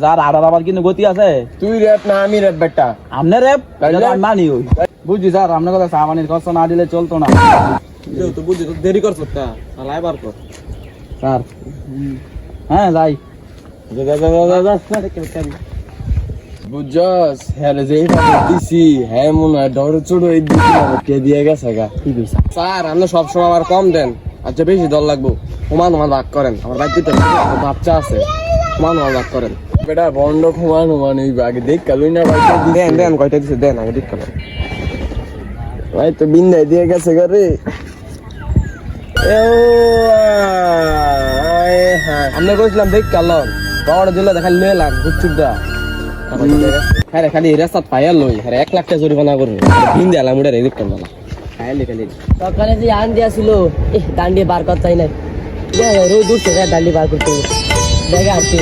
Sir আর আবার কিন্তু গতি আছে। তুই রেপ না আমি রেপ বেটা? আমনে রেপ মানি ওই বুঝছি স্যার, আপনার কথা চা পানির খরচা না দিলে চলতো না। তো বুঝছি, তো দেরি করছ তা চালাই বার কর স্যার হ্যাঁ যাই। বুঝছস হ্যাঁ যে দিছি হ্যাঁ মনে হয় ডর চুড়ো কে দিয়ে গেছে গা। কি কইছা? স্যার আপনি সবসময় আবার কম দেন, আচ্ছা বেশি দর লাগবো, সমান সমান ভাগ করেন। আমার বাড়িতে তো বাচ্চা আছে, সমান সমান ভাগ করেন। বেটা বন্ড সমান সমান ওই আগে দেখ কালুই না বাড়িতে দেন দেন কয়টা দিছে দেন আগে দেখ কালো ভাই তো বিন্দাই দিয়ে গেছে ঘরে। আমরা কইছিলাম দেখ কালো পাওয়ার দিলে দেখা লয়ে এলাম গুচ্ছুটা। হ্যাঁ রে খালি রাস্তা পাইয়া লই, হ্যাঁ 1 লাখ টাকা জরিমানা করবে দিন দিলাম ওটা রেডিট করলাম। হ্যাঁ খালি সকালে যে আন দিয়েছিল দান্ডি বার করতে নাই, রোজ উঠছে দান্ডি বার করতে দেখে আসছে।